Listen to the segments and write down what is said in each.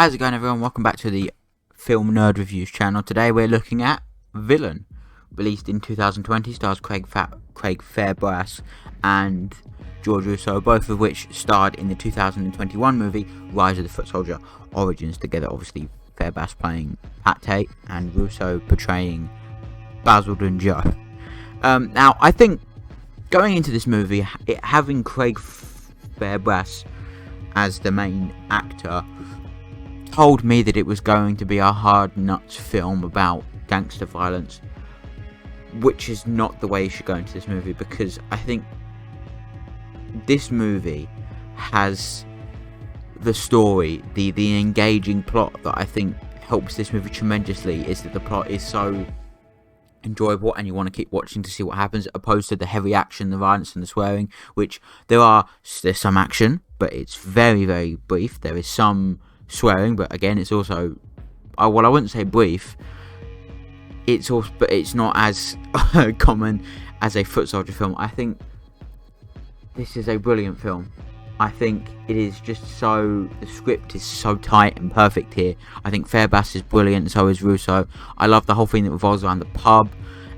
How's it going, everyone? Welcome back to the Film Nerd Reviews channel. Today we're looking at Villain, released in 2020, stars Craig Fairbrass and George Russo, both of which starred in the 2021 movie Rise of the Foot Soldier Origins together. Obviously, Fairbrass playing Pat Tate and Russo portraying Basildon Joe. Now, I think going into this movie, having Craig Fairbrass as the main actor told me that it was going to be a hard nuts film about gangster violence, which is not the way you should go into this movie, because I think this movie has the story, the engaging plot that I think helps this movie tremendously, is that the plot is so enjoyable and you want to keep watching to see what happens, opposed to the heavy action, the violence and the swearing, which there's some action, but it's very, very brief. There is some swearing, but again, it's also, I wouldn't say brief. It's also, but it's not as common as a foot soldier film. I think this is a brilliant film. I think it is just the script is so tight and perfect here. I think Fairbrass is brilliant, so is Russo. I love the whole thing that revolves around the pub,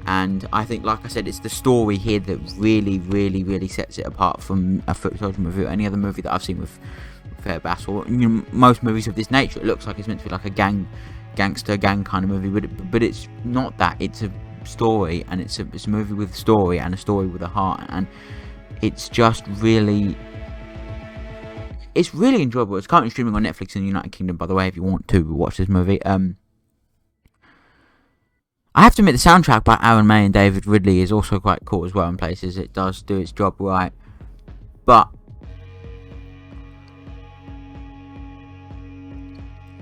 and I think, like I said, it's the story here that really, really, really sets it apart from a foot soldier movie or any other movie that I've seen with Fairbrass, or most movies of this nature. It looks like it's meant to be like a gangster gang kind of movie, but it's not that. It's a story, and it's a movie with a story, and a story with a heart, and it's just really, it's really enjoyable. It's currently streaming on Netflix in the United Kingdom, by the way, if you want to watch this movie. I have to admit, the soundtrack by Aaron May and David Ridley is also quite cool as well in places. It does do its job right, but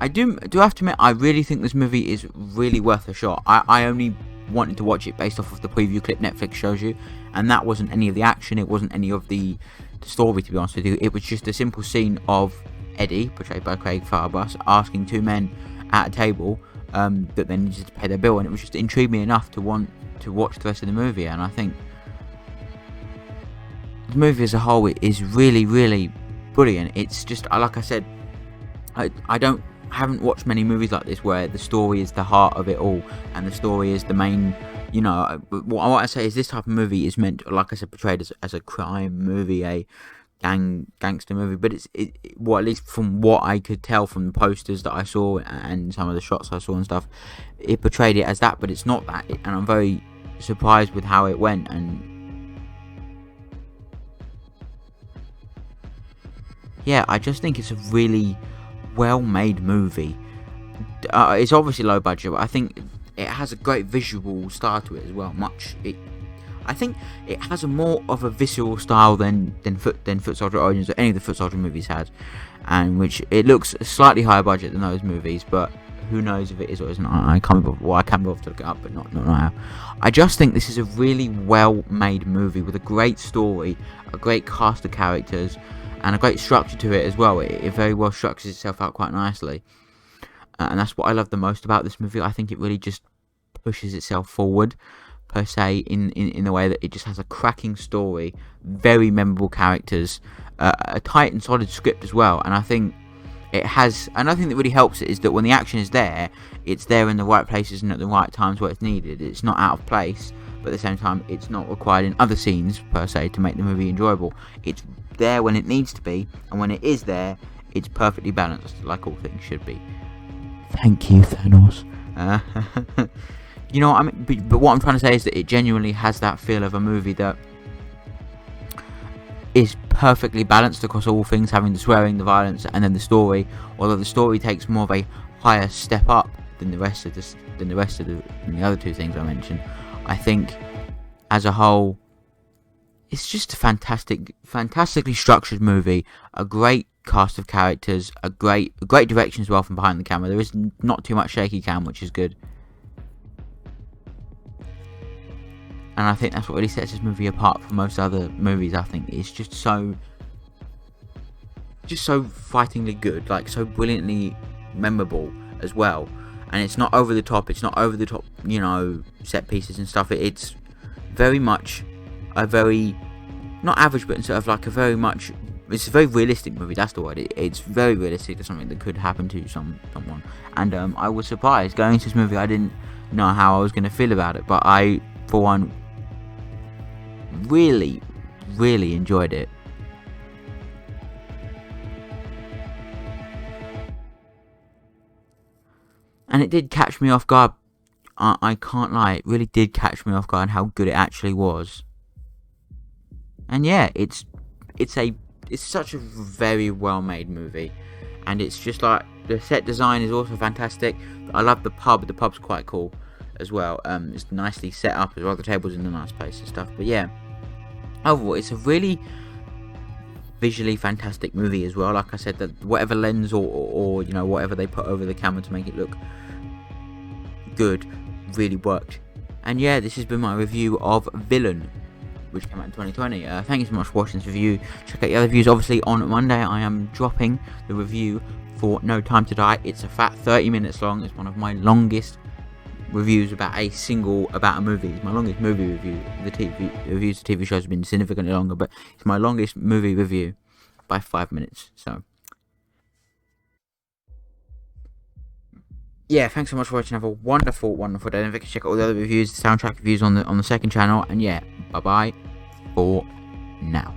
I do have to admit, I really think this movie is really worth a shot. I only wanted to watch it based off of the preview clip Netflix shows you, and that wasn't any of the action, it wasn't any of the story, to be honest with you. It was just a simple scene of Eddie, portrayed by Craig Fairbrass, asking two men at a table that they needed to pay their bill, and it was just intrigued me enough to want to watch the rest of the movie. And I think the movie as a whole is really, really brilliant. It's just, like I said, I haven't watched many movies like this where the story is the heart of it all, and the story is the main, what I say is this type of movie is meant, like I said, portrayed as a crime movie, a gangster movie, but well, at least from what I could tell from the posters that I saw and some of the shots I saw and stuff, it portrayed it as that, but it's not that, and I'm very surprised with how it went. And yeah, I just think it's a really well-made movie. It's obviously low budget, but I think it has a great visual style to it as well. I think it has a more of a visceral style than Foot Soldier Origins or any of the Foot Soldier movies had, and which it looks slightly higher budget than those movies, but who knows if it is or isn't. I can't be bothered to look it up, but not now. I just think this is a really well-made movie with a great story, a great cast of characters, and a great structure to it as well. It very well structures itself out quite nicely, and that's what I love the most about this movie. I think it really just pushes itself forward, per se, in the way that it just has a cracking story, very memorable characters, a tight and solid script as well. And I think it has, another thing that really helps it is that when the action is there, it's there in the right places and at the right times where it's needed. It's not out of place, but at the same time, it's not required in other scenes, per se, to make the movie enjoyable. It's there when it needs to be, and when it is there, it's perfectly balanced, like all things should be. Thank you, Thanos. You know what I mean? But what I'm trying to say is that it genuinely has that feel of a movie that is perfectly balanced across all things, having the swearing, the violence, and then the story. Although the story takes more of a higher step up than the rest of the other two things I mentioned. I think as a whole, it's just a fantastically structured movie, a great cast of characters, a great direction as well from behind the camera. There is not too much shaky cam, which is good. And I think that's what really sets this movie apart from most other movies. I think it's just so fightingly good, like so brilliantly memorable as well. And it's not over the top. It's not over the top, set pieces and stuff. It's very much a very, not average, but sort of like a very much It's a very realistic movie. That's the word. It's very realistic to something that could happen to someone. And I was surprised going into this movie. I didn't know how I was going to feel about it, but I, for one, really enjoyed it. And it did catch me off guard. I can't lie, it really did catch me off guard how good it actually was. And yeah, it's such a very well made movie, and it's just like the set design is also fantastic. I love the pub. The pub's quite cool as well. It's nicely set up as well. The table's in a nice place and stuff. But yeah, overall, it's a really visually fantastic movie as well. Like I said, that whatever lens or you know, whatever they put over the camera to make it look good really worked. And yeah, this has been my review of Villain, which came out in 2020. Thank you so much for watching this review. Check out the other reviews. Obviously on Monday I am dropping the review for No Time to Die. It's a fat 30 minutes long. It's one of my longest reviews about a movie. It's my longest movie review. The reviews of TV shows have been significantly longer, but it's my longest movie review by 5 minutes. So yeah, thanks so much for watching. Have a wonderful day. Don't forget to check out all the other reviews, the soundtrack reviews on the second channel. And yeah, bye bye for now.